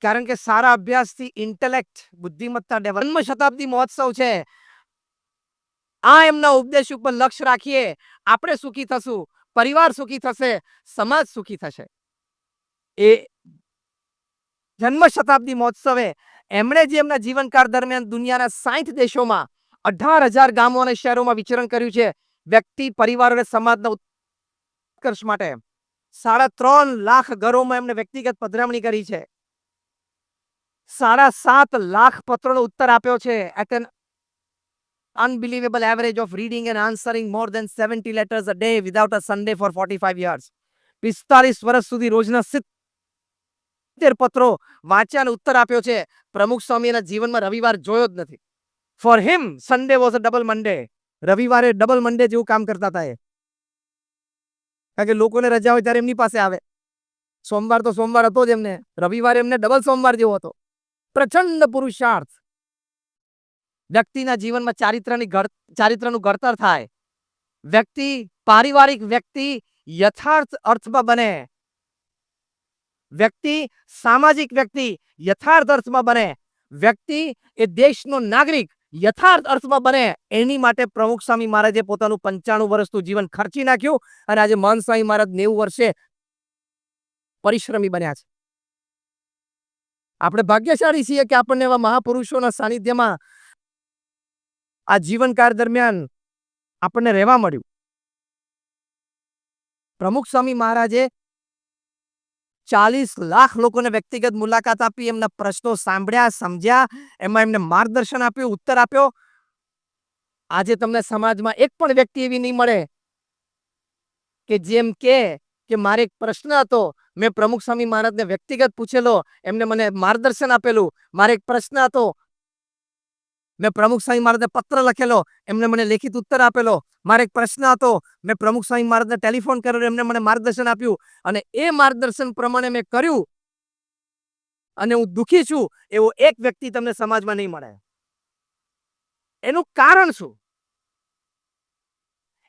કારણ કે સારા અભ્યાસથી intellect બુદ્ધિમત્તા develop જન્મ શતાબ્દી મહોત્સવ છે. આ એમના ઉપદેશ ઉપર લક્ષ્ય રાખીએ, આપણે સુખી થશું, પરિવાર સુખી થશે, સમાજ સુખી થશે. એ જન્મ શતાબ્દી મહોત્સવે એમણે જે એમના જીવનકાળ દરમિયાન દુનિયાના 60 દેશોમાં 18,000 ગામો અને શહેરોમાં વિચરણ કર્યું છે વ્યક્તિ, પરિવાર અને સમાજના ઉત્કર્ષ માટે. 3.5 લાખ ઘરોમાં એમને વ્યક્તિગત પધરામણી કરી છે. 7.5 લાખ પત્રોનો ઉત્તર આપ્યો છે. At an unbelievable average of reading and answering more than 70 letters a day without a Sunday for 45 years. 45 વર્ષ સુધી રોજના 70 પત્રો વાંચ્યા અને ઉત્તર આપ્યો છે. પ્રમુખ સ્વામીના જીવનમાં રવિવાર જોયો જ નથી. For him Sunday was a double Monday. રવિવારે ડબલ મંડે જેવું કામ કરતા હતા એ. કારણ કે લોકોને રજા હોય ત્યારે એમની પાસે આવે. સોમવાર તો સોમવાર હતો જ એમને, રવિવારે એમને ડબલ સોમવાર જેવો હતો. પ્રચંડ પુરુષાર્થ. વ્યક્તિના જીવનમાં ચારિત્રનું ઘડતર થાય. વ્યક્તિ, પારિવારિક વ્યક્તિ યથાર્થ અર્થમાં બને. વ્યક્તિ સામાજિક વ્યક્તિ યથાર્થ અર્થમાં બને. વ્યક્તિ એ દેશનો નાગરિક યથાર્થ અર્થમાં બને. એની માટે પ્રમુખ સ્વામી મહારાજે પોતાનું 95 વર્ષનું જીવન ખર્ચી નાખ્યું અને આજે મહંત સ્વામી મહારાજ 90 વર્ષે પરિશ્રમી બન્યા છે. આપણે ભાગ્યશાળી છીએ કે આપણને એવા મહાપુરુષોના સાનિધ્યમાં આ જીવનકાળ દરમિયાન આપણને રહેવા મળ્યું. પ્રમુખ સ્વામી મહારાજે 40 લાખ લોકોને વ્યક્તિગત મુલાકાત આપી, એમના પ્રશ્નો સાંભળ્યા, સમજ્યા, એમાં એમને માર્ગદર્શન આપ્યું, ઉત્તર આપ્યો. આજે તમને સમાજમાં એક પણ વ્યક્તિ એવી નહીં મળે કે જેમ કે મારે એક પ્રશ્ન હતો, મેં પ્રમુખ સ્વામી મહારાજને વ્યક્તિગત પૂછેલો, એમને મને માર્ગદર્શન આપેલું. મારે એક પ્રશ્ન હતો, મેં પ્રમુખ સ્વામી મહારાજને પત્ર લખેલો, એમને મને લેખિત ઉત્તર આપેલો. મારે એક પ્રશ્ન હતો, મેં પ્રમુખ સ્વામી મહારાજને ટેલિફોન કર્યો, એમને મને માર્ગદર્શન આપ્યું અને એ માર્ગદર્શન પ્રમાણે મેં કર્યું અને હું દુઃખી છું એવો એક વ્યક્તિ તમને સમાજમાં નહીં મળે. એનું કારણ શું?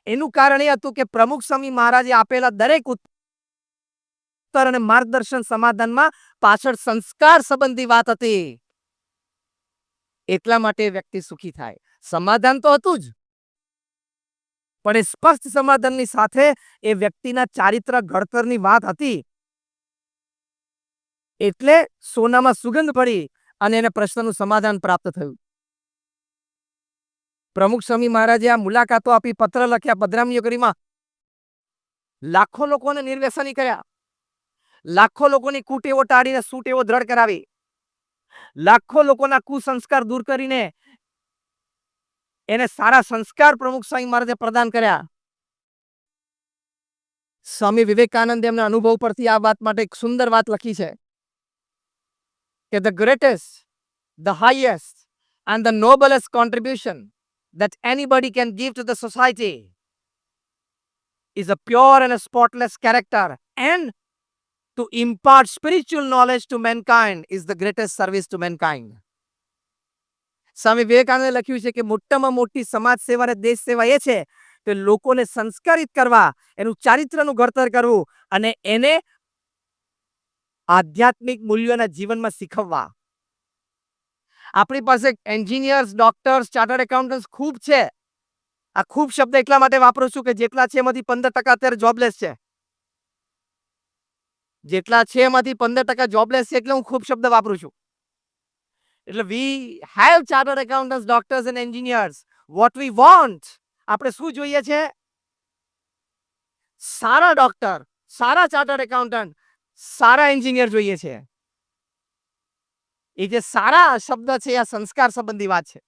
એનું કારણ એ હતું કે પ્રમુખ સ્વામી મહારાજે આપેલા દરેક ઉત્તર અને માર્ગદર્શન સમાધાનમાં પાછળ સંસ્કાર સંબંધી વાત હતી. એટલા માટે વ્યક્તિ સુખી થાય. સમાધાન તો હતું જ, પણ એ સ્પષ્ટ સમાધાનની સાથે એ વ્યક્તિના ચારિત્ર ઘડતરની વાત હતી. એટલે સોનામાં સુગંધ પડી અને એને પ્રશ્નનું સમાધાન પ્રાપ્ત થયું. પ્રમુખ સ્વામી મહારાજે આ મુલાકાતો આપી, પત્ર લખ્યા, પધરામણીઓ કરીમાં લાખો લોકોને નિર્વ્યસની કર્યા. લાખો લોકોની કુટેવો ટાળીને સુટેવો દ્રઢ કરાવી. લાખો લોકોના કુસંસ્કાર દૂર કરીને એને સારા સંસ્કાર પ્રમુખ સ્વામી મહારાજે પ્રદાન કર્યા. સ્વામી વિવેકાનંદ એમના અનુભવ પરથી આ વાત માટે એક સુંદર વાત લખી છે કે the greatest, the highest and the noblest contribution that anybody can give to the society is a pure and a spotless character, and to impart spiritual knowledge to mankind is the greatest service to mankind. સ્વામી વિવેકાનંદે લખ્યું છે કે મોટામાં મોટી સમાજ સેવા અને દેશ સેવા એ છે કે લોકોને સંસ્કારિત કરવા, એનું ચારિત્રનું ઘડતર કરવું અને એને આધ્યાત્મિક મૂલ્યોના જીવનમાં શીખવવા. આપણી પાસે એન્જિનિયર્સ, ડોક્ટર્સ, ચાર્ટર્ડ એકાઉન્ટન્ટ્સ ખૂબ છે. આ ખૂબ શબ્દ એટલા માટે વાપરું છું કે જેટલા છે એમાંથી 15% અત્યારે જોબલેસ છે. જેટલા છે એમાંથી 15% જોબલેસ છે, એટલે હું ખૂબ શબ્દ વાપરું છું. એટલે we have chartered accountants, doctors and engineers. What we want, આપણે શું જોઈએ છે? સારા ડોક્ટર, સારા ચાર્ટર્ડ એકાઉન્ટન્ટ, સારા એન્જિનિયર જોઈએ છે. એ જે સારા શબ્દ છે આ સંસ્કાર સંબંધી વાત છે.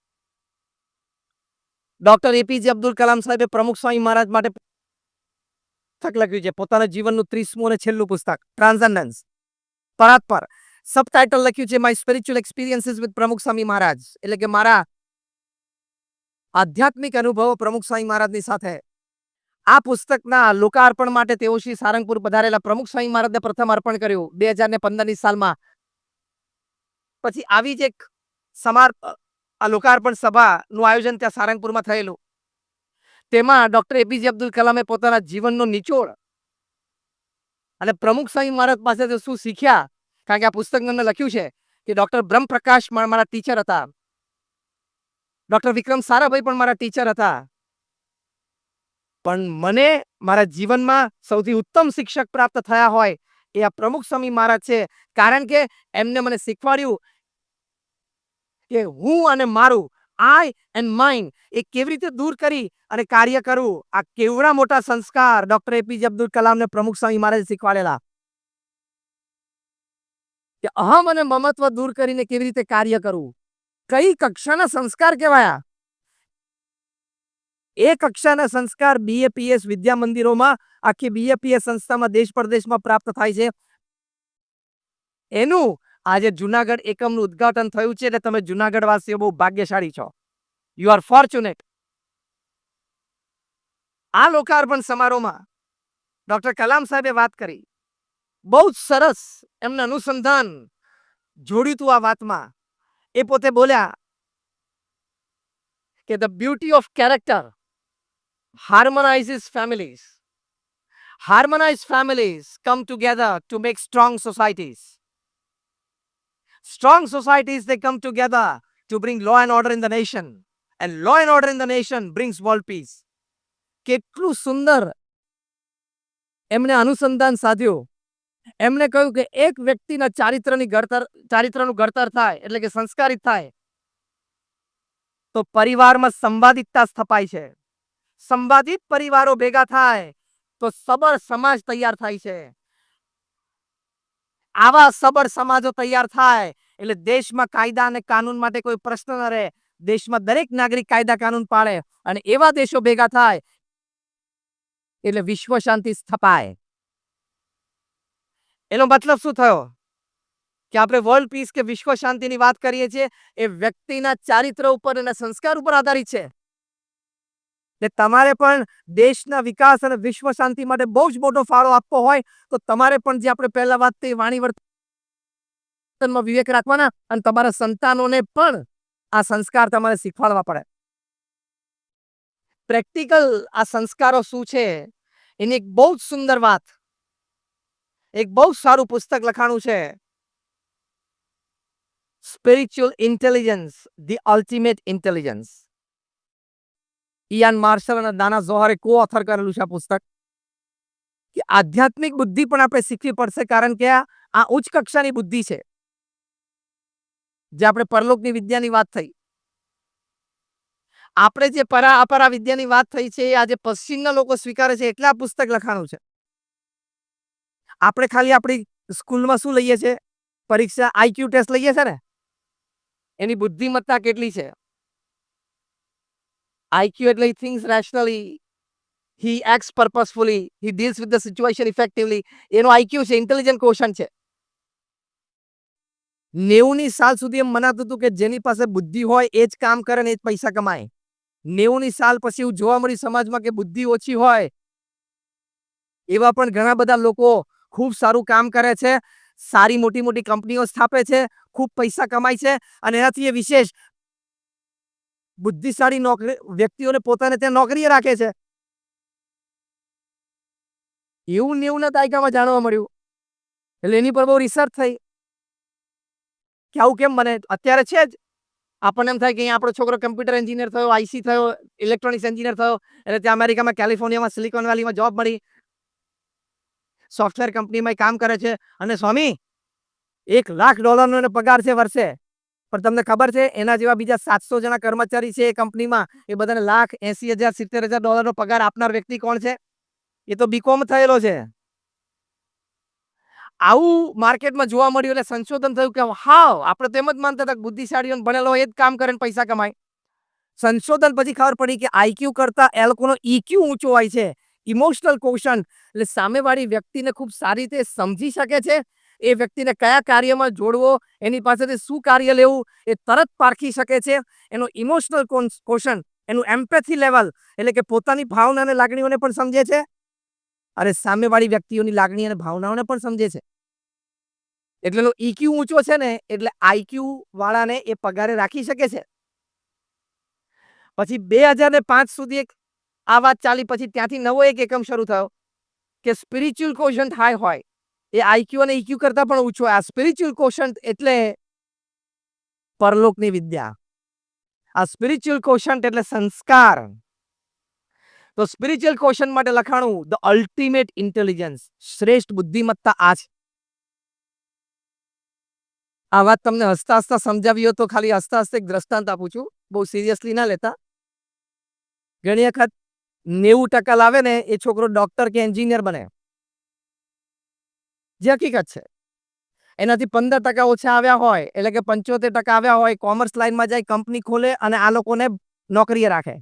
ડોક્ટર એપીજે અબ્દુલ કલામ સાહેબે પ્રમુખ સ્વામી મહારાજ માટે પુસ્તક લખ્યું છે, પોતાના જીવનનું 30મું અને છેલ્લું પુસ્તક, ટ્રાન્સેન્ડન્સ, પરાત્પર. સબટાઇટલ લખ્યું છે માય સ્પિરિચ્યુઅલ એક્સપિરિયન્સીસ વિથ પ્રમુખ સ્વામી મહારાજ, એટલે કે મારા આધ્યાત્મિક અનુભવો પ્રમુખ સ્વામી મહારાજની સાથે. આ પુસ્તકના લોકાર્પણ માટે તેઓ શ્રી સારંગપુર પધારેલા. પ્રમુખ સ્વામી મહારાજને પ્રથમ અર્પણ કર્યું 2015ની સાલમાં. પછી આવી જ એક લોકાર્પણ સભાનું આયોજન ત્યાં સારંગપુરમાં થયેલું. તેમાં ડોક્ટર એપીજે અબ્દુલ કલામે પોતાના જીવનનો નિચોડ અને પ્રમુખ સ્વામી મહારાજ પાસેથી શું શીખ્યા કારણ કે આ પુસ્તકમાં મેં લખ્યું છે કે ડોક્ટર બ્રહ્મપ્રકાશ મારા ટીચર હતા, ડોક્ટર વિક્રમ સારાભાઈ પણ મારા ટીચર હતા, પણ મને મારા જીવનમાં સૌથી ઉત્તમ શિક્ષક પ્રાપ્ત થયા હોય એ આ પ્રમુખ સ્વામી મહારાજ છે. કારણ કે એમને મને શીખવાડ્યું કે હું અને મારું આઈ એન્ડ માઇન્ડ એ કેવી રીતે દૂર કરી અને કાર્ય કરવું. આ કેવડા મોટા સંસ્કાર ડોક્ટર એપીજે અબ્દુલ કલામને પ્રમુખ સ્વામી મહારાજે શીખવાડેલા કે અહમ અને મમત્વ દૂર કરીને કેવી રીતે કાર્ય કરવું. કઈ કક્ષાના સંસ્કાર કહેવાયા? એ કક્ષાના સંસ્કાર બીએપીએસ વિદ્યા મંદિરોમાં, આખી બીએપીએસ સંસ્થામાં દેશ પરદેશમાં પ્રાપ્ત થાય છે. એનું આજે જુનાગઢ એકમનું ઉદ્ઘાટન થયું છે એટલે તમે જુનાગઢ વાસીઓ બહુ ભાગ્યશાળી છો. You are fortunate. આ લોકાર્પણ સમારોહમાં ડોક્ટર કલામ સાહેબે વાત કરી, બહુ જ સરસ એમને અનુસંધાન જોડ્યું તું આ વાતમાં. એ પોતે બોલ્યા કે the beauty of character harmonizes families. Harmonized families come together to make strong societies. Strong societies, they come together to bring law and order in the nation. And law and order in the nation brings world peace. કેટલું સુંદર એમણે અનુસંધાન સાધ્યું. એમણે કહ્યું કે એક વ્યક્તિના ચારિત્રનું ઘડતર થાય એટલે કે સંસ્કારિત થાય તો પરિવારમાં સંવાદિતતા સ્થપાય છે. સંવાદિત પરિવારો ભેગા થાય તો સબળ સમાજ તૈયાર થાય છે. આવા સબળ સમાજો તૈયાર થાય એટલે દેશમાં કાયદા અને કાનૂન માટે કોઈ પ્રશ્ન ન રહે. દેશમાં દરેક નાગરિક કાયદા કાનૂન પાળે અને એવા દેશો ભેગા થાય એટલે વિશ્વ શાંતિ સ્થપાય. એનો મતલબ શું થયો કે આપણે વર્લ્ડ પીસ કે વિશ્વ શાંતિની વાત કરીએ છીએ એ વ્યક્તિના ચારિત્ર ઉપર અને સંસ્કાર ઉપર આધારિત છે. તમારે પણ દેશના વિકાસ અને વિશ્વ શાંતિ માટે બહુ જ મોટો ફાળો આપવો હોય તો તમારે પણ જે આપણે પહેલા વાત થઈ વાણી વર્તનમાં વિવેક રાખવાના અને તમારા સંતાનોને પણ આ સંસ્કાર તમારે શીખવાડવા પડે. પ્રેક્ટિકલ આ સંસ્કારો શું છે એની એક બહુ જ સુંદર વાત, એક બહુ સારું પુસ્તક લખાણું છે, spiritual intelligence, the ultimate intelligence. Ian Marshall અને દાના ઝોહરે કો ઓથર કરેલું છે આ પુસ્તક. કે આધ્યાત્મિક બુદ્ધિ પણ આપણે શીખવી પડશે કારણ કે આ ઉચ્ચ કક્ષાની બુદ્ધિ છે. જે આપણે પરલોકની વિદ્યાની વાત થઈ, આપણે જે પરા વિદ્યાની વાત થઈ છે એ આજે પશ્ચિમના લોકો સ્વીકારે છે એટલે આ પુસ્તક લખાણું છે. આપણે ખાલી આપણી સ્કૂલમાં શું લઈએ છીએ, પરીક્ષા આઈક્યુ ટેસ્ટ લઈએ છે ને, એની બુદ્ધિમત્તા કેટલી છે. IQ એટલે he thinks rationally, he acts purposefully, he deals with the situation effectively. એનો IQ છે, ઇન્ટેલિજન્ટ ક્વોશન્ટ છે. 90ની સાલ સુધી એમ મનાતું હતું કે જેની પાસે બુદ્ધિ હોય એ જ કામ કરે ને એ જ પૈસા કમાય. 90ની સાલ પછી એવું જોવા મળ્યું સમાજમાં કે બુદ્ધિ ઓછી હોય એવા પણ ઘણા બધા લોકો ખૂબ સારું કામ કરે છે, સારી મોટી મોટી કંપનીઓ સ્થાપે છે, ખૂબ પૈસા કમાય છે અને એનાથી એ વિશેષ બુદ્ધિશાળી વ્યક્તિઓને પોતાને ત્યાં નોકરીએ રાખે છે. એવું 90ના દાયકામાં જાણવા મળ્યું. એટલે એની પર બહુ રિસર્ચ થઈ કે આવું કેમ બને. અત્યારે છે જ આપણને એમ થાય કે અહીંયા આપણો છોકરો કમ્પ્યુટર એન્જિનિયર થયો, આઈસી થયો, ઇલેક્ટ્રોનિક્સ એન્જિનિયર થયો એટલે ત્યાં અમેરિકામાં કેલિફોર્નિયામાં સિલિકોન વેલીમાં જોબ મળી, સોફ્ટવેર કંપનીમાં કામ કરે છે અને સ્વામી $1,00,000 એનો પગાર છે વર્ષે. પણ તમને ખબર છે એના જેવા બીજા 700 જણા કર્મચારી છે એ કંપનીમાં, એ બધાને $1,80,000 $70,000 પગાર આપનાર વ્યક્તિ કોણ છે? એ તો બીકોમ થયેલો છે. આવું માર્કેટમાં જોવા મળ્યું એટલે સંશોધન થયું કે હાવ આપણે તો એમ જ માનતા હતા બુદ્ધિશાળીઓ ભણેલો હોય એ જ કામ કરે ને પૈસા કમાય. સંશોધન પછી ખબર પડી કે આઈક્યુ કરતા એ લોકોનો ઈક્યુ ઊંચો હોય છે, ઇમોશનલ ક્વોશન્ટ. એટલે સામેવાળી વ્યક્તિને ખૂબ સારી રીતે સમજી શકે છે, એ વ્યક્તિને કયા કાર્યમાં જોડવો, એની પાસેથી શું કાર્ય લેવું એ તરત પારખી શકે છે. એનો ઇમોશનલ ક્વોશન્ટ, એનું એમ્પેથી લેવલ એટલે કે પોતાની ભાવના અને લાગણીઓને પણ સમજે છે અને સામેવાળી વ્યક્તિઓની લાગણી અને ભાવનાઓને પણ સમજે છે. એટલે એનો ઈક્યુ ઊંચો છે ને એટલે આઈક્યુ વાળાને એ પગારે રાખી શકે છે. પછી 2005 સુધી એક આ વાત ચાલી, પછી ત્યાંથી નવો એક એકમ શરૂ થયો કે સ્પિરિચ્યુઅલ ક્વોશન્ટ હાઈ હોય એ આઈક્યુ અને ઈક્યુ કરતા પણ ઊંચો. આ સ્પિરિચ્યુઅલ કોશન્ટ એટલે પરલોકની વિદ્યા. આ સ્પિરિચ્યુઅલ કોશન્ટ એટલે સંસ્કાર. તો સ્પિરિચ્યુઅલ કોશન્ટ માટે લખાણું ધ અલ્ટિમેટ ઇન્ટેલિજન્સ, શ્રેષ્ઠ બુદ્ધિમત્તા આ છે. આ વાત તમને હસતા હસતા સમજાવી હોય તો ખાલી હસતા હસતા એક દ્રષ્ટાંત આપું છું, બહુ સિરિયસલી ના લેતા. ઘણી વખત 90% લાવે ને એ છોકરો ડોક્ટર કે એન્જિનિયર બને, જે હકીકત છે. એનાથી 15% ઓછા આવ્યા હોય એટલે કે 75% આવ્યા હોય, કોમર્સ લાઈનમાં જાય, કંપની ખોલે અને આ લોકોને નોકરીએ રાખે.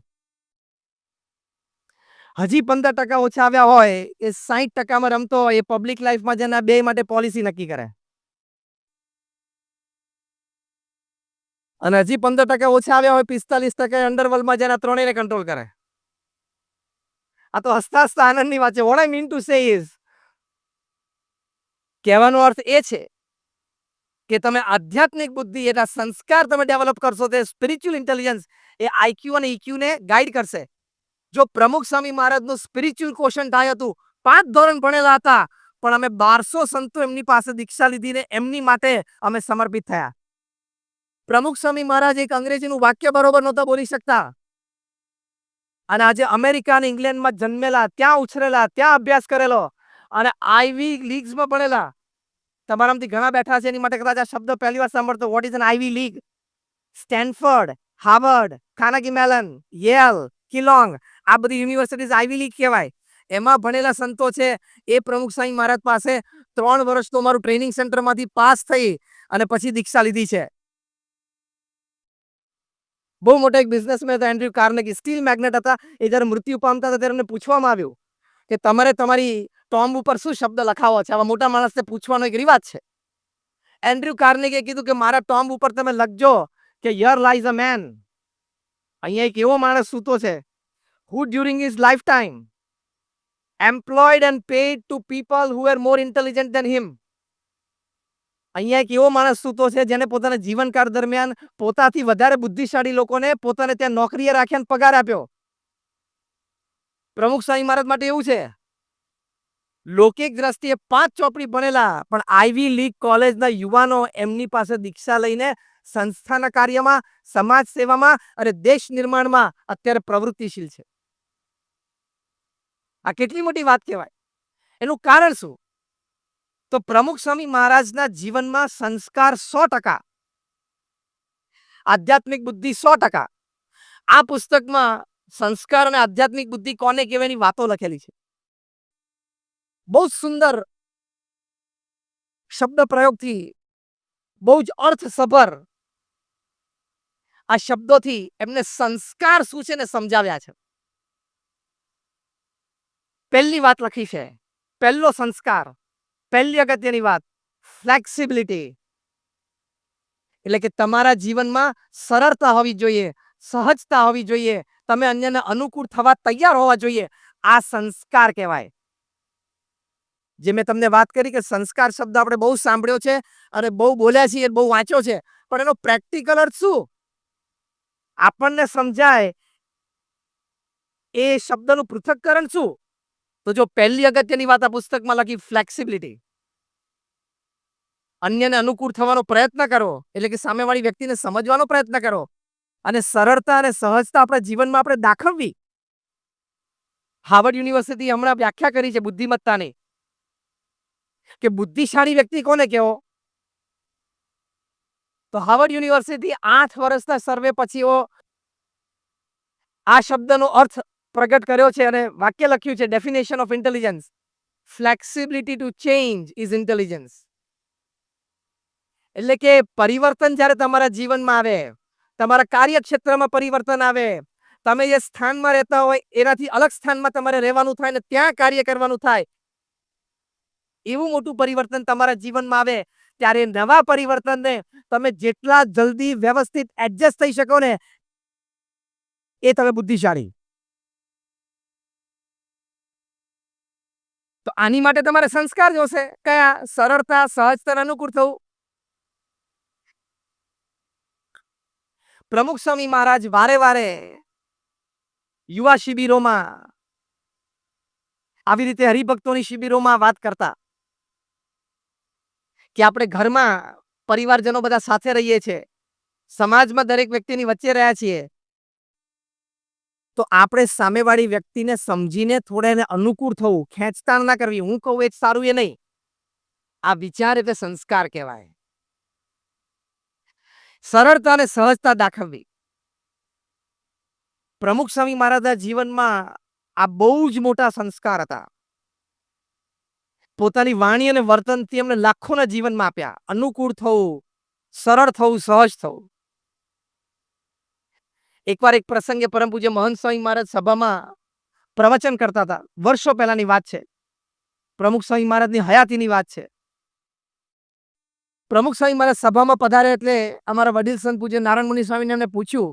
હજી 15% ઓછા આવ્યા હોય એ 60%માં રમતો હોય, એ પબ્લિક લાઈફમાં જેના બે માટે પોલિસી નક્કી કરે. અને હજી 15% ઓછા આવ્યા હોય, 45% અંડરવર્લ્ડમાં જેના ત્રણેયને કંટ્રોલ કરે. આ તો હસતા હસતા આનંદની વાત છે. What I mean to say is, કહેવાનો અર્થ એ છે કે તમે આધ્યાત્મિક બુદ્ધિ એટલે સંસ્કાર તમે ડેવલપ કરશો, તે સ્પિરિચ્યુઅલ ઇન્ટેલિજન્સ એ આઈક્યુ અને ઈક્યુ ને ગાઈડ કરશે. જો પ્રમુખ સ્વામી મહારાજનું સ્પિરિચ્યુઅલ કોશન્ટ આ હતું, 5 ધોરણ ભણેલા હતા, પણ અમે 1200 સંતો એમની પાસે દીક્ષા લીધી ને એમની માટે અમે સમર્પિત થયા. પ્રમુખ સ્વામી મહારાજ એક અંગ્રેજીનું વાક્ય બરોબર નહોતા બોલી શકતા, અને આજે અમેરિકા અને ઇંગ્લેન્ડમાં જન્મેલા, ત્યાં ઉછરેલા, ત્યાં અભ્યાસ કરેલો અને આઈવી લીગ્સમાં ભણેલા. તમારામાંથી ઘણા બેઠા છે એની માટે કદાચ આ શબ્દ પહેલી વાર સાંભળતો. What is an Ivy League? Stanford, Harvard, Carnegie Mellon, Yale, Kellogg, આ બધી યુનિવર્સિટીઝ આઈવી લીગ કહેવાય. એમાં ભણેલા સંતો છે. એ પ્રમુખ સ્વામી મહારાજ પાસે 3 વર્ષ તો મારું ટ્રેનિંગ સેન્ટરમાંથી પાસ થઈ અને પછી દીક્ષા લીધી છે. બહુ મોટા એક બિઝનેસમેન હતા, એન્ડ્રુ કાર્નેગી, સ્ટીલ મેગ્નેટ હતા. એ જ્યારે મૃત્યુ પામતા હતા ત્યારે એમને પૂછવામાં આવ્યું કે તમારે તમારી ટોમ્બ ઉપર શું શબ્દ લખાવો છે? આવા મોટા માણસને પૂછવાનો એક રિવાજ છે. એન્ડ્રુ કાર્નેગીએ કીધું કે મારા ટોમ્બ ઉપર તમે લખજો કે હિયર લાઈઝ અ મેન. અહીંયા એક એવો માણસ સૂતો છે who during his lifetime employed and paid to people who were more intelligent than him. અહીંયા એક એવો માણસ સૂતો છે જેને પોતાના જીવનકાળ દરમિયાન પોતાથી વધારે બુદ્ધિશાળી લોકોને પોતાને ત્યાં નોકરીએ રાખ્યા અને પગાર આપ્યો. પ્રમુખ સ્વામી મહારાજ માટે એવું છે. લૌકિક દ્રષ્ટિએ 5 ચોપડી ભણેલા, પણ આઈવી લીગ કોલેજના યુવાનો એમની પાસે દીક્ષા લઈને સંસ્થાના કાર્યમાં, સમાજ સેવામાં અને દેશ નિર્માણમાં અત્યારે પ્રવૃત્તિશીલ છે. આ કેટલી મોટી વાત કહેવાય. એનું કારણ શું? તો પ્રમુખ સ્વામી મહારાજના જીવનમાં સંસ્કાર 100%, આધ્યાત્મિક બુદ્ધિ 100%. આ પુસ્તકમાં સંસ્કાર અને આધ્યાત્મિક બુદ્ધિ કોને કહેવાયની વાતો લખેલી છે. બહુ સુંદર શબ્દ પ્રયોગથી, બહુ જ અર્થસભર આ શબ્દોથી એમને સંસ્કાર શું છે ને સમજાવ્યા છે. પહેલી વાત લખી છે, પહેલો સંસ્કાર, પહેલી અગત્યની વાત, ફ્લેક્સિબિલિટી. એટલે કે તમારા જીવનમાં સરળતા હોવી જોઈએ, સહજતા હોવી જોઈએ, તમે અન્યને અનુકૂળ થવા તૈયાર હોવા જોઈએ. આ સંસ્કાર કહેવાય. જે મેં તમને વાત કરી કે સંસ્કાર શબ્દ આપણે બહુ સાંભળ્યો છે અને બહુ બોલ્યા છીએ, બહુ વાંચ્યો છે, પણ એનો પ્રેક્ટિકલ અર્થ શું? આપણને સમજાય એ શબ્દનું પૃથ્થકરણ શું? તો જો પહેલી અગત્યની વાત આ પુસ્તકમાં લખી, ફ્લેક્સિબિલિટી. અન્યને અનુકૂળ થવાનો પ્રયત્ન કરો, એટલે કે સામેવાળી વ્યક્તિને સમજવાનો પ્રયત્ન કરો, અને સરળતા અને સહજતા આપણા જીવનમાં આપણે દાખવવી. હાર્વર્ડ યુનિવર્સિટી હમણાં વ્યાખ્યા કરી છે બુદ્ધિમત્તાની, કે બુદ્ધિશાળી વ્યક્તિ કોને કહેવો? તો હાર્વર્ડ યુનિવર્સિટી 8 વર્ષના સર્વે પછી આ શબ્દનો અર્થ પ્રગટ કર્યો છે અને વાક્ય લખ્યું છે, definition of intelligence, flexibility to change is intelligence. એટલે કે પરિવર્તન જ્યારે તમારા જીવનમાં આવે, તમારા કાર્યક્ષેત્રમાં પરિવર્તન આવે, તમે જે સ્થાનમાં રહેતા હોય એનાથી અલગ સ્થાનમાં તમારે રહેવાનું થાય ને ત્યાં કાર્ય કરવાનું થાય, એવું મોટું પરિવર્તન તમારા જીવનમાં આવે, ત્યારે નવા પરિવર્તનને તમે જેટલા જલ્દી વ્યવસ્થિત એડજસ્ટ થઈ શકો ને, એ તમે બુદ્ધિશાળી. તો આની માટે તમારે સંસ્કાર જોશે. કયા? સરળતા, સહજતા, અનુકૂળ થવું. પ્રમુખ સ્વામી મહારાજ વારે વારે યુવા શિબિરોમાં, આવી રીતે હરિભક્તોની શિબિરોમાં વાત કરતા કે આપણે ઘરમાં પરિવારજનો બધા સાથે રહીએ છીએ, સમાજમાં દરેક વ્યક્તિની વચ્ચે રહ્યા છીએ, તો આપણે સામેવાળી વ્યક્તિને સમજીને થોડા એને અનુકૂળ થવું, ખેંચતાણ ના કરવી, હું કહું એ જ સારું એ નહીં. આ વિચાર એટલે સંસ્કાર કહેવાય. સરળતા અને સહજતા દાખવવી. પ્રમુખ સ્વામી મહારાજના જીવનમાં આ બહુ જ મોટા સંસ્કાર હતા. પોતાની વાણી અને વર્તનથી એમને લાખોના જીવનમાં આપ્યા. અનુકૂળ થવું, સરળ થવું, સહજ થવું. એકવાર એક પ્રસંગે પરમ પૂજ્ય મહંત સ્વામી મહારાજ સભામાં પ્રવચન કરતા હતા. વર્ષો પહેલાની વાત છે. પ્રમુખ સ્વામી મહારાજની હયાતીની વાત છે. પ્રમુખ સ્વામી મહારાજ સભામાં પધાર્યા એટલે અમારા વડીલ સંત પૂજ્ય નારાયણ મુનિ સ્વામીને એમને પૂછ્યું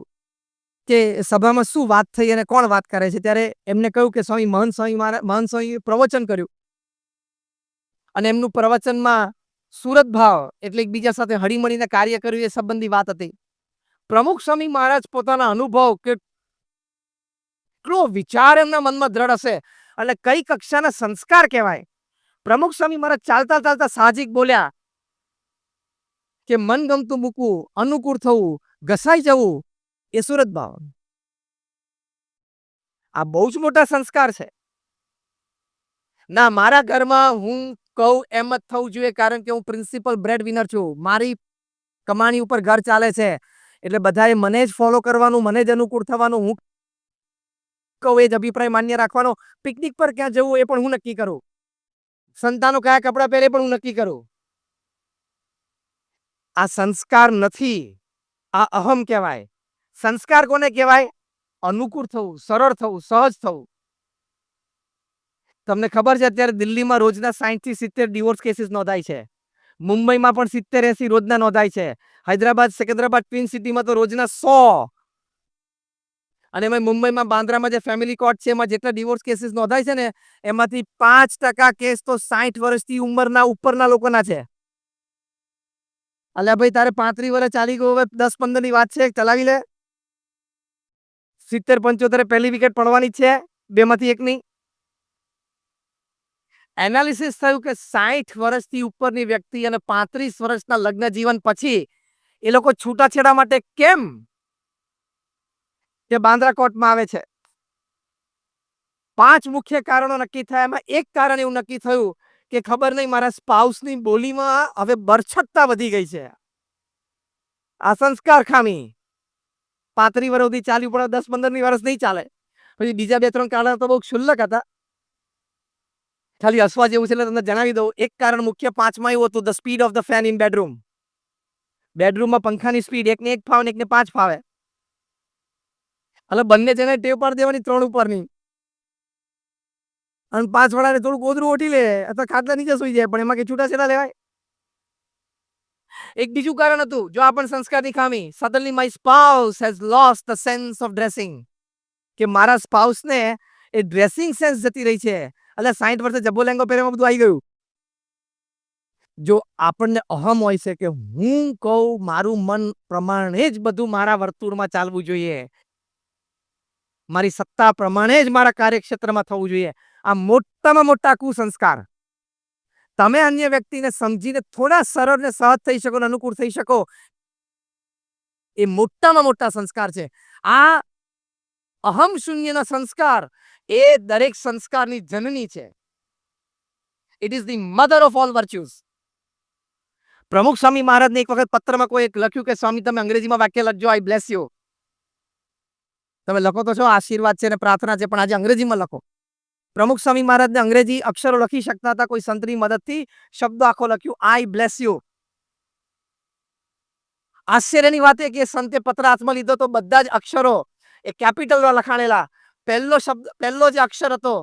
કે સભામાં શું વાત થઈ અને કોણ વાત કરે છે? ત્યારે એમને કહ્યું કે સ્વામી મહંત સ્વામી પ્રવચન કર્યું અને એમનું પ્રવચનમાં સુરત ભાવ એટલે એકબીજા સાથે હળીમળીને કાર્ય કર્યું એ સંબંધી વાત હતી. પ્રમુખ સ્વામી મહારાજ પોતાના અનુભવ કેટલો વિચાર એમના મનમાં દ્રઢ હશે અને કઈ કક્ષાના સંસ્કાર કહેવાય. પ્રમુખ સ્વામી મહારાજ ચાલતા ચાલતા સાહજિક બોલ્યા કે મન ગમતું મૂકવું, અનુકૂળ થવું, ઘસાઈ જવું એ સુરત ભાવ. આ બહુ જ મોટા સંસ્કાર છે. ના, મારા ઘરમાં હું કહું એમ જ થવું જોઈએ, કારણ કે હું પ્રિન્સિપલ બ્રેડ વિનર છું. મારી કમાણી ઉપર ઘર ચાલે છે એટલે બધાએ મને જ ફોલો કરવાનું, મને જ અનુકૂળ થવાનું, હું કહું એ જ અભિપ્રાય માન્ય રાખવાનો. પિકનિક પર ક્યાં જવું એ પણ હું નક્કી કરું. સંતાનો કયા કપડાં પહેરે પણ હું નક્કી કરું. આ સંસ્કાર નથી, આ અહમ કહેવાય. સંસ્કાર કોને કહેવાય? અનુકૂળ થવું, સરળ થવું, સહજ થવું. તમને ખબર છે અત્યારે દિલ્હીમાં રોજના 60 થી 70 ડિવોર્સ કેસીસ નોંધાય છે. મુંબઈમાં પણ 70-80 રોજના નોંધાય છે. હૈદરાબાદ, સિકંદરાબાદ ટ્વિન સિટીમાં તો રોજના 100. અને એમાં મુંબઈમાં બાંદ્રામાં જે ફેમિલી કોર્ટ છે એમાં જેટલા ડિવોર્સ કેસીસ નોંધાય છે ને એમાંથી 5% કેસ તો 60 વર્ષથી ઉંમરના ઉપરના લોકોના છે. અલ્યા ભાઈ, તારે 35 વર્ષ ચાલી ગયું, હવે 10-15 ની વાત છે, ચલાવી લે. 70-75 પહેલી વિકેટ પડવાની છે, બેમાંથી એકની. એનાલિસિસ થયું કે 60 વર્ષથી ઉપરની વ્યક્તિ અને 35 વર્ષના લગ્ન જીવન પછી એ લોકો છૂટાછેડા માટે કેમ કે બાંદ્રા કોર્ટમાં આવે છે? 5 મુખ્ય કારણો નક્કી થયા. એમાં એક કારણ એવું નક્કી થયું કે ખબર નહીં મારા સ્પાઉસની બોલીમાં હવે બરછટતા વધી ગઈ છે. આ સંસ્કાર ખામી. 35 વર્ષ સુધી ચાલ્યું પણ 10-15 વર્ષ નહીં ચાલે. પછી બીજા 2-3 કારણ તો બહુ ક્ષુલ્લક હતા. ખાલી હસવા જેવું છે એટલે તમને જણાવી દઉં. એક કારણ મુખ્ય 5માં એવું હતું, the speed of the fan in bedroom. બેડરૂમમાં પંખાની સ્પીડ એકને 1 ફાવે ને એકને 5 ફાવે. એટલે બંને જણે ટેવ પાડી દેવાની 3 ઉપરની. અને 5 વાળાને થોડું ગોદરું ઓઢી લે અથવા ખાટલા નીચે સુઈ જાય, પણ એમાં કે છૂટાછેડા લેવાય? એક બીજું કારણ હતું, જો આ પણ સંસ્કારની ખામી. Suddenly my spouse has lost the sense of dressing. કે મારા સ્પાઉસને એ ડ્રેસિંગ સેન્સ જતી રહી છે. એટલે 60 વર્ષે જબ્બો લેંગો પહેરેમાં બધું આવી ગયું. જો આપણને અહમ હોય છે કે હું કહું મારું મન પ્રમાણે જ બધું મારા વર્તુળમાં ચાલવું જોઈએ, મારી સત્તા પ્રમાણે જ મારા કાર્યક્ષેત્રમાં થવું જોઈએ, આ મોટામાં મોટા કુસંસ્કાર. તમે અન્ય વ્યક્તિને સમજીને થોડા સરળ ને સહજ થઈ શકો, અનુકૂળ થઈ શકો, એ મોટામાં મોટા સંસ્કાર છે. આ અહમ શૂન્યના સંસ્કાર એ દરેક સંસ્કારની જનની છે. It is the mother of all virtues. Pramukh Swami મહારાજને એક વખત પત્રમાં કોઈ લખ્યું કે સ્વામી તમે અંગ્રેજીમાં વાક્ય લખજો, આઈ બ્લેસ યુ. તમે લખો તો છો, આશીર્વાદ છે અને પ્રાર્થના છે, પણ આજે અંગ્રેજીમાં લખો. પ્રમુખ સ્વામી મહારાજને અંગ્રેજી અક્ષરો લખી શકતા હતા, કોઈ સંતની મદદથી શબ્દો આખો લખ્યું, આઈ બ્લેસ યુ. આશ્ચર્યની વાત એ કે સંતે પત્ર હાથમાં લીધો તો બધા જ અક્ષરો એ કેપિટલમાં લખાણેલા. પહેલો જે અક્ષર હતો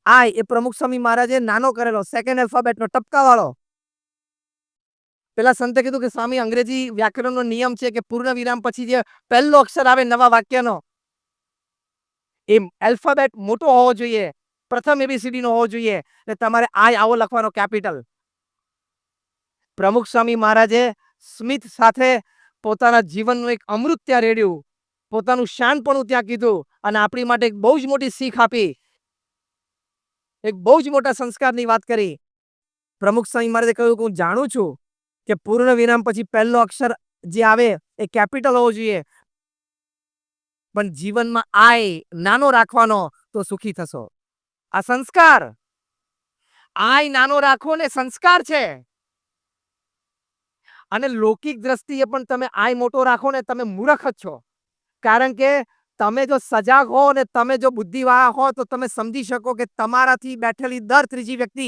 આઈ, એ પ્રમુખ સ્વામી મહારાજે નાનો કરેલો, સેકન્ડ આલ્ફાબેટનો ટપકાવાળો. પેલા સંતે કીધું કે સ્વામી અંગ્રેજી વ્યાકરણનો નિયમ છે કે પૂર્ણ વિરામ પછી જે પહેલો અક્ષર આવે નવા વાક્યનો એ આલ્ફાબેટ મોટો હોવો જોઈએ, પ્રથમ એબીસીડી નો હોવો જોઈએ, એટલે તમારે આઈ આવો લખવાનો, કેપિટલ. પ્રમુખ સ્વામી મહારાજે સ્મિત સાથે પોતાના જીવનનું એક અમૃત ત્યાં રેડ્યું, પોતાનું શાનપણું ત્યાં કીધું અને આપણી માટે એક બહુ જ મોટી શીખ આપી, એક બહુ જ મોટા સંસ્કારની વાત કરી. પ્રમુખ સ્વામી મહારાજે કહ્યું કે હું જાણું છું કે પૂર્ણ વિરામ પછી પહેલો અક્ષર જે આવે એ કેપિટલ હોવો જોઈએ, પણ જીવનમાં આય નાનો રાખવાનો તો સુખી થશો. આ સંસ્કાર, આય નાનો રાખવો ને સંસ્કાર છે. અને લૌકિક દ્રષ્ટિએ પણ તમે આય મોટો રાખો ને તમે મૂર્ખ જ છો. કારણ કે તમે જો સજાગ હો ને તમે જો બુદ્ધિવાળા હો તો તમે સમજી શકો કે તમારાથી બેઠેલી દર ત્રીજી વ્યક્તિ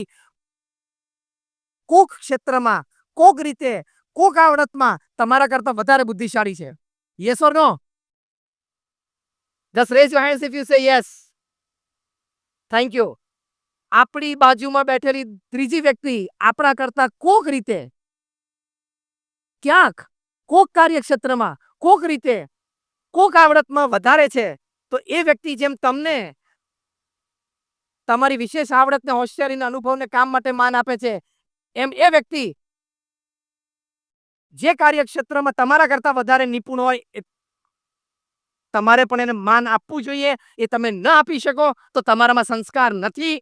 કોક ક્ષેત્રમાં, કોક રીતે, કોક આવડતમાં તમારા કરતા વધારે બુદ્ધિશાળી છે. Yes or no? Just raise your hands if you say yes. Thank you. આપણી બાજુમાં બેઠેલી ત્રીજી વ્યક્તિ આપણા કરતા કોક રીતે, ક્યાંક, કોક કાર્યક્ષેત્રમાં, કોક રીતે, કોક આવડતમાં વધારે છે. તો એ વ્યક્તિ જેમ તમને તમારી વિશેષ આવડતને, હોશિયારીને, અનુભવને કામ માટે માન આપે છે, એમ એ વ્યક્તિ જે કાર્યક્ષેત્રમાં તમારા કરતા વધારે નિપુણ હોય તમારે પણ એને માન આપવું જોઈએ. એ તમે ન આપી શકો તો તમારામાં સંસ્કાર નથી.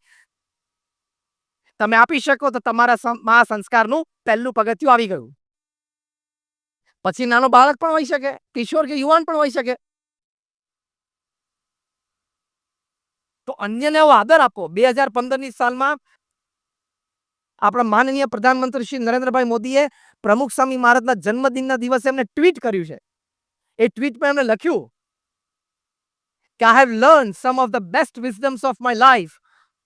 તમે આપી શકો તો તમારા સંસ્કારનું પહેલું પગથિયું આવી ગયું. પછી નાનો બાળક પણ હોઈ શકે, કિશોર કે યુવાન પણ હોઈ શકે. તો અન્યને આદર આપો. 2015ની સાલમાં આપણા માનનીય પ્રધાનમંત્રી શ્રી નરેન્દ્રભાઈ મોદીએ પ્રમુખ સ્વામી મહારાજના જન્મદિનના દિવસે એમને ટ્વીટ કર્યું છે. એ ટ્વીટમાં એમણે લખ્યું કે I have learned some of the best wisdoms of my life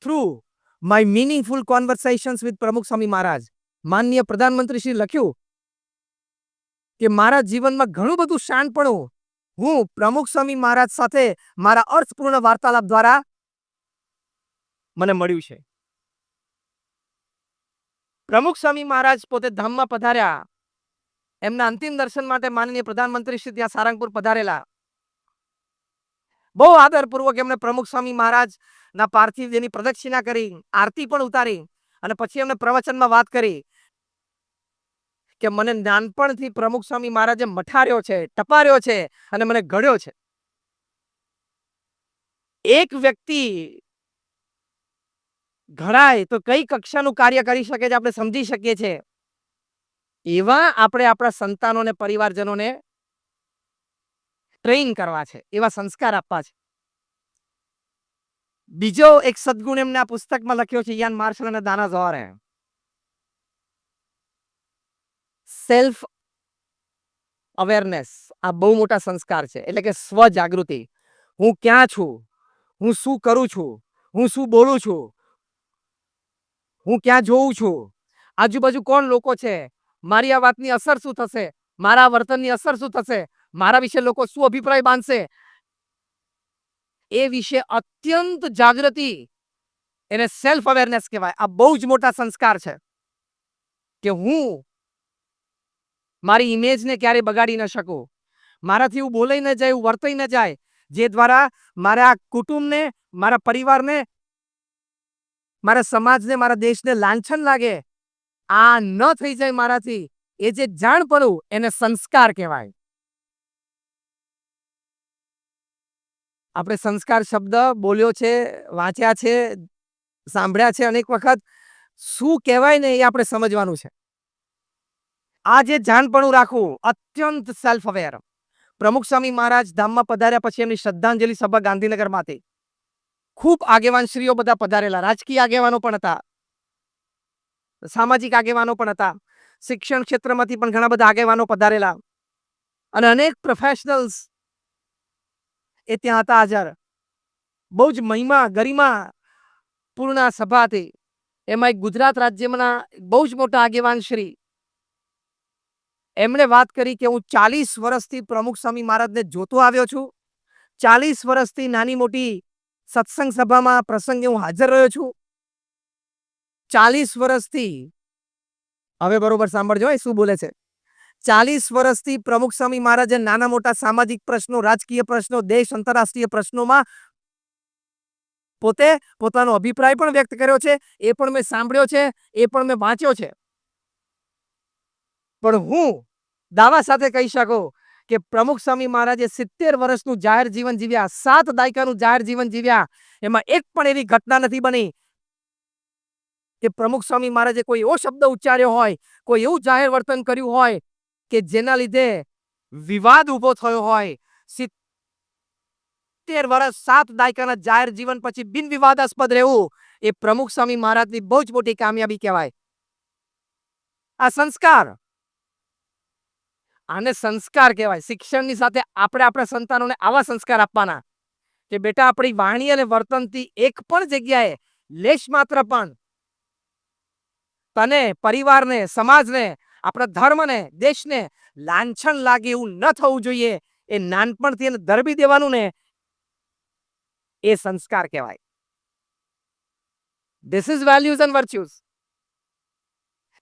through my meaningful conversations with પ્રમુખ સ્વામી મહારાજ. માનનીય પ્રધાનમંત્રી શ્રી લખ્યું કે મારા જીવનમાં ઘણું બધું શાણપણું હું પ્રમુખ સ્વામી મહારાજ સાથે મારા અર્થપૂર્ણ વાર્તાલાપ દ્વારા મને મળ્યું છે. પ્રમુખ સ્વામી મહારાજ પોતે ધામમાં પધાર્યા. એમના અંતિમ દર્શન માટે માનનીય પ્રધાનમંત્રી શ્રી ત્યાં સારંગપુર પધારેલા. બહુ આદરપૂર્વક એમણે પ્રમુખ સ્વામી મહારાજના પાર્થિવ દેહની પ્રદક્ષિણા કરી, આરતી પણ ઉતારી અને પછી એમણે પ્રવચનમાં વાત કરી કે મને નાનપણથી પ્રમુખ સ્વામી મહારાજે મઠાર્યો છે, ટપાર્યો છે અને મને ઘડ્યો છે. એક વ્યક્તિ ઘડાય તો કઈ કક્ષાનું કાર્ય કરી શકે છે આપણે સમજી શકીએ છીએ. એવા આપણે આપણા સંતાનોને, પરિવારજનોને ટ્રેન કરવા છે, એવા સંસ્કાર આપવા છે. બીજો એક સદગુણ એમને આ પુસ્તકમાં લખ્યો છે, યાન માર્શલ અને દાના ઝોહરે. Self awareness. આ બહુ મોટા સંસ્કાર છે. એટલે કે સ્વ જાગૃતિ. હું ક્યાં છું, હું શું કરું છું, હું શું બોલું છું, હું ક્યાં જોઉં છું, આજુબાજુ કોણ લોકો છે, મારી આ વાતની અસર શું થશે, મારા વર્તનની અસર શું થશે, મારા વિશે લોકો શું અભિપ્રાય બાંધશે, એ વિશે અત્યંત જાગૃતિ, એને સેલ્ફ અવેરનેસ કહેવાય. આ બહુ જ મોટા સંસ્કાર છે કે હું મારી ઇમેજને ક્યારે બગાડી ન શકું, મારાથી એવું બોલાઈ ન જાય, એવું વર્તાઈ ન જાય જે દ્વારા મારા કુટુંબને, મારા પરિવારને, મારા સમાજને, મારા દેશને લાંછન લાગે. આ ન થઈ જાય મારાથી, એ જે જાણપણું એને સંસ્કાર કહેવાય. આપણે સંસ્કાર શબ્દ બોલ્યો છે, વાંચ્યા છે, સાંભળ્યા છે અનેક વખત. શું કહેવાય ને એ આપણે સમજવાનું છે. આ જે જાણપણું રાખવું, અત્યંત સેલ્ફ અવેર. પ્રમુખ સ્વામી મહારાજ ધામમાં પધાર્યા પછી એમની શ્રદ્ધાંજલિ સભા ગાંધીનગરમાંથી ખૂબ આગેવાન શ્રીઓ બધા પધારેલા. રાજકીય આગેવાનો પણ હતા, સામાજિક આગેવાનો પણ હતા, શિક્ષણ ક્ષેત્રમાંથી પણ ઘણા બધા આગેવાનો પધારેલા અને અનેક પ્રોફેશનલ્સ એ ત્યાં હતા હાજર. બહુ જ મહિમા, ગરિમા પૂર્ણ સભા હતી. એમાં એક ગુજરાત રાજ્યના બહુ જ મોટા આગેવાન શ્રી એમણે વાત કરી કે હું 40 વર્ષથી પ્રમુખ સ્વામી મહારાજને જોતો આવ્યો છું. 40 વર્ષથી નાની મોટી સત્સંગ સભામાં પ્રસંગે હું હાજર રહ્યો છું. 40 વર્ષથી, હવે બરોબર સાંભળજો એ શું બોલે છે. 40 વર્ષથી પ્રમુખ સ્વામી મહારાજે નાના મોટા સામાજિક પ્રશ્નો, રાજકીય પ્રશ્નો, દેશ આંતરરાષ્ટ્રીય પ્રશ્નોમાં પોતે પોતાનો અભિપ્રાય પણ વ્યક્ત કર્યો છે. એ પણ મેં સાંભળ્યો છે, એ પણ મેં વાંચ્યો છે. પણ હું દાવા સાથે કહી શકું કે પ્રમુખ સ્વામી મહારાજે 70 વર્ષનું જાહેર જીવન જીવ્યા, 7 દાયકાનું જાહેર જીવન જીવ્યા. એમાં એક પણ એવી ઘટના નથી બની કે પ્રમુખ સ્વામી મહારાજે કોઈ એવો શબ્દ ઉચ્ચાર્યો હોય, કોઈ એવું જાહેર વર્તન કર્યું હોય કે જેના લીધે વિવાદ ઊભો થયો હોય, 70 વર્ષ 7 દાયકાના જાહેર જીવન પછી બિન વિવાદાસ્પદ રહેવું એ પ્રમુખ સ્વામી મહારાજની બહુ જ મોટી કામયાબી કહેવાય. આ સંસ્કાર, આને સંસ્કાર કહેવાય. શિક્ષણની સાથે આપણે આપણા સંતાનોને આવા સંસ્કાર આપવાના કે બેટા આપણી વાણી અને વર્તનથી એક પણ જગ્યાએ લેશ માત્ર પણ તને, પરિવારને, સમાજને, આપણા ધર્મને, દેશને લાંછન લાગે એવું ન થવું જોઈએ. એ નાનપણથી એને ધરબી દેવાનું ને એ સંસ્કાર કહેવાય. This is values and virtues.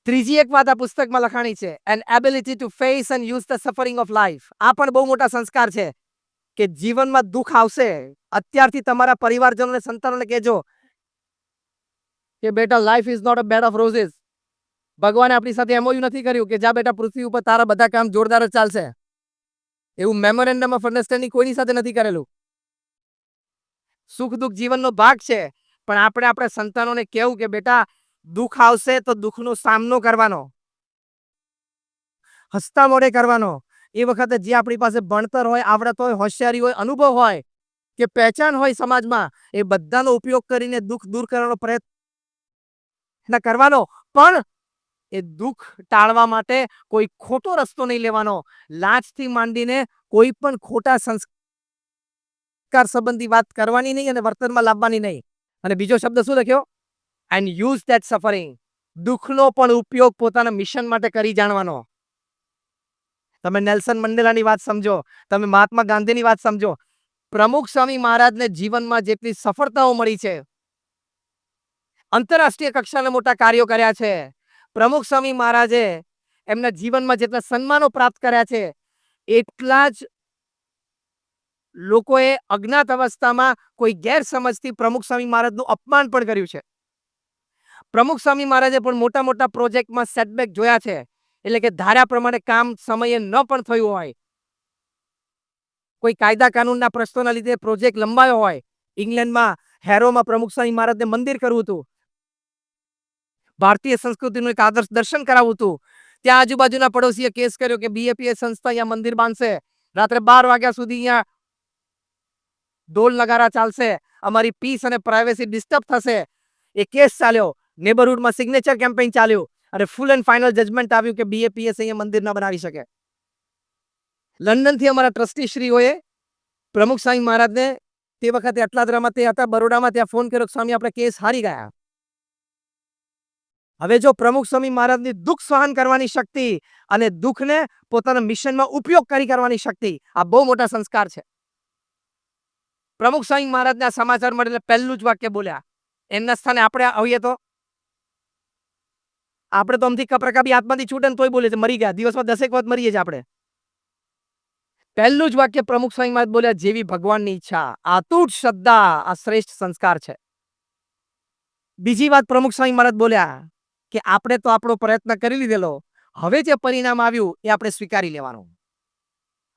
ત્રીજી એક વાત આ પુસ્તકમાં લખાણી છે, an ability to face and use the suffering of life. આ પણ બહુ મોટા સંસ્કાર છે કે જીવનમાં દુઃખ આવશે, અત્યારથી તમારા પરિવારજનોને, સંતાનોને કહેજો કે બેટા life is not a bed of roses. ભગવાને આપણી સાથે એમઓયુ નથી કર્યું કે જા બેટા પૃથ્વી ઉપર તારા બધા કામ જોરદાર જ ચાલશે. એવું મેમોરેન્ડમ ઓફ અન્ડરસ્ટેન્ડિંગ કોઈની સાથે નથી કરેલું. સુખ દુઃખ જીવનનો ભાગ છે, પણ આપણે આપણા સંતાનોને કહેવું કે બેટા દુઃખ આવશે તો દુઃખનો સામનો કરવાનો, હસતા મોઢે કરવાનો. એ વખતે જે આપણી પાસે ભણતર હોય, આવડત હોય, હોશિયારી હોય, અનુભવ હોય કે પહેચાન હોય સમાજમાં, એ બધાનો ઉપયોગ કરીને દુઃખ દૂર કરવાનો પ્રયત્ન કરવાનો. પણ એ દુઃખ ટાળવા માટે કોઈ ખોટો રસ્તો નહીં લેવાનો. લાંચથી માંડીને કોઈ પણ ખોટા સંસ્કાર સંબંધી વાત કરવાની નહીં અને વર્તનમાં લાવવાની નહીં. અને બીજો શબ્દ શું લખ્યો? And use that suffering. દુઃખનો પણ ઉપયોગ પોતાના મિશન માટે કરી જાણવાનો. તમે નેલ્સન મંડેલાની વાત સમજો, તમે મહાત્મા ગાંધીની વાત સમજો. પ્રમુખ સ્વામી મહારાજને જીવનમાં જેટલી સફળતાઓ મળી છે, આંતરરાષ્ટ્રીય કક્ષાના મોટા કાર્યો કર્યા છે, પ્રમુખ સ્વામી મહારાજે એમના જીવનમાં જેટલા સન્માનો પ્રાપ્ત કર્યા છે, એટલા જ લોકોએ અજ્ઞાત અવસ્થામાં કોઈ ગેરસમજથી પ્રમુખ સ્વામી મહારાજનું અપમાન પણ કર્યું છે. પ્રમુખ સ્વામી મહારાજે પણ મોટા મોટા પ્રોજેક્ટમાં સેટબેક જોયા છે. એટલે કે ધાર્યા પ્રમાણે કામ સમયે ન પણ થયું હોય, કોઈ કાયદા કાનૂનના પ્રશ્નોના લીધે પ્રોજેક્ટ લંબાયો હોય. ઇંગ્લેન્ડમાં હેરોમાં પ્રમુખ સ્વામી મહારાજને મંદિર કરવું હતું, ભારતીય સંસ્કૃતિનું એક આદર્શ દર્શન કરાવવું હતું. ત્યાં આજુબાજુના પડોશીએ કેસ કર્યો કે બીએપીએસ સંસ્થા અહીંયા મંદિર બાંધશે, રાત્રે 12 વાગ્યા સુધી અહીંયા ઢોલ નગારા ચાલશે, અમારી પીસ અને પ્રાઇવેસી ડિસ્ટર્બ થશે. એ કેસ ચાલ્યો, નેબરહુડમાં સિગ્નેચર કેમ્પેઇન ચાલ્યું અને ફૂલ એન્ડ ફાઇનલ જજમેન્ટ આવ્યું કે બીએપીએસ અહીંયા મંદિર ન બનાવી શકે. લંડનથી અમારા ટ્રસ્ટીશ્રીઓએ પ્રમુખ સ્વામી મહારાજને, તે વખતે અટલાદરામાં તે હતા, બરોડામાં, ત્યાં ફોન કર્યો, સ્વામી આપણે કેસ હારી ગયા. હવે જો પ્રમુખ સ્વામી મહારાજની દુઃખ સહન કરવાની શક્તિ અને દુઃખને પોતાના મિશનમાં ઉપયોગ કરવાની શક્તિ, આ બહુ મોટા સંસ્કાર છે. પ્રમુખ સ્વામી મહારાજના સમાચાર મળીને પહેલું જ વાક્ય બોલ્યા. એમના સ્થાને આપણે હોઈએ તો આપણે તો અમથી કપરકાબી આત્માથી છૂટે તોય બોલે છે મરી ગયા, દિવસમાં 10 વખત મરીએ છીએ આપણે. પહેલું જ વાક્ય પ્રમુખ સ્વામી મહારાજ બોલ્યા, જેવી ભગવાનની ઈચ્છા. અતૂટ શ્રદ્ધા આ શ્રેષ્ઠ સંસ્કાર છે. બીજી વાત પ્રમુખ સ્વામી મહારાજ બોલ્યા કે આપણે તો આપણો પ્રયત્ન કરી લીધેલો, હવે જે પરિણામ આવ્યું એ આપણે સ્વીકારી લેવાનું.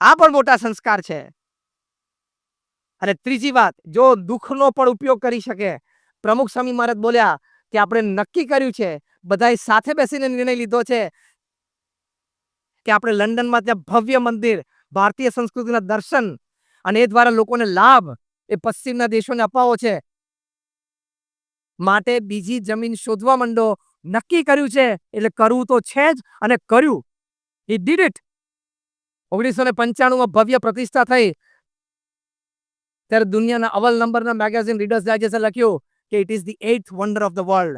આ પણ મોટા સંસ્કાર છે. અને ત્રીજી વાત, જો દુઃખનો પણ ઉપયોગ કરી શકે, પ્રમુખ સ્વામી મહારાજ બોલ્યા કે આપણે નક્કી કર્યું છે, બધાએ સાથે બેસીને નિર્ણય લીધો છે કે આપણે લંડનમાં ત્યાં ભવ્ય મંદિર, ભારતીય સંસ્કૃતિના દર્શન અને એ દ્વારા લોકોને લાભ એ પશ્ચિમના દેશોને અપાવો છે. માટે બીજી જમીન શોધવા માંડો. નક્કી કર્યું છે એટલે કરવું તો છે જ, અને કર્યું. He did it. 1995માં ભવ્ય પ્રતિષ્ઠા થઈ ત્યારે દુનિયાના અવ્વલ નંબરના મેગેઝિન રીડર્સ ડાયજેસ્ટે લખ્યું કે it is the 8th wonder of the world.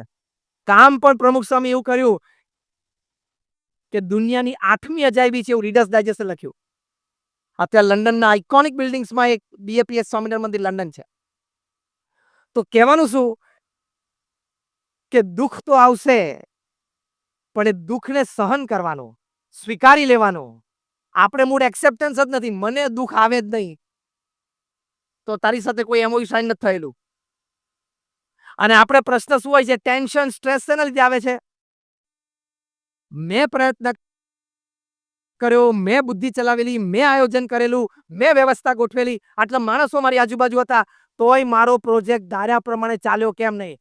કામ પણ પ્રમુખ સ્વામી એવું કર્યું કે દુનિયાની 8મી અજાયબી છે એવું રીડર્સ ડાયજેસ્ટે લખ્યું. અત્યારે લંડનના આઇકોનિક બિલ્ડિંગ્સમાં એક બીએપીએસ સ્વામિનારાયણ મંદિર લંડન છે. તો કહેવાનું શું કે દુઃખ તો આવશે, પણ એ દુઃખને સહન કરવાનું, સ્વીકારી લેવાનું. આપણે મૂળ એક્સેપ્ટન્સ જ નથી, મને દુઃખ આવે જ નહીં, તો તારી સાથે કોઈ એમઓયુ સાઇન નથી થયેલું. અને આપણે પ્રશ્ન શું હોય છે, ટેન્શન, સ્ટ્રેસ શેના લીધે આવે છે? મેં પ્રયત્ન કર્યો, મેં બુદ્ધિ ચલાવેલી, મેં આયોજન કરેલું, મેં વ્યવસ્થા ગોઠવેલી, આટલા માણસો મારી આજુબાજુ હતા, તોય મારો પ્રોજેક્ટ ધાર્યા પ્રમાણે ચાલ્યો કેમ નહીં?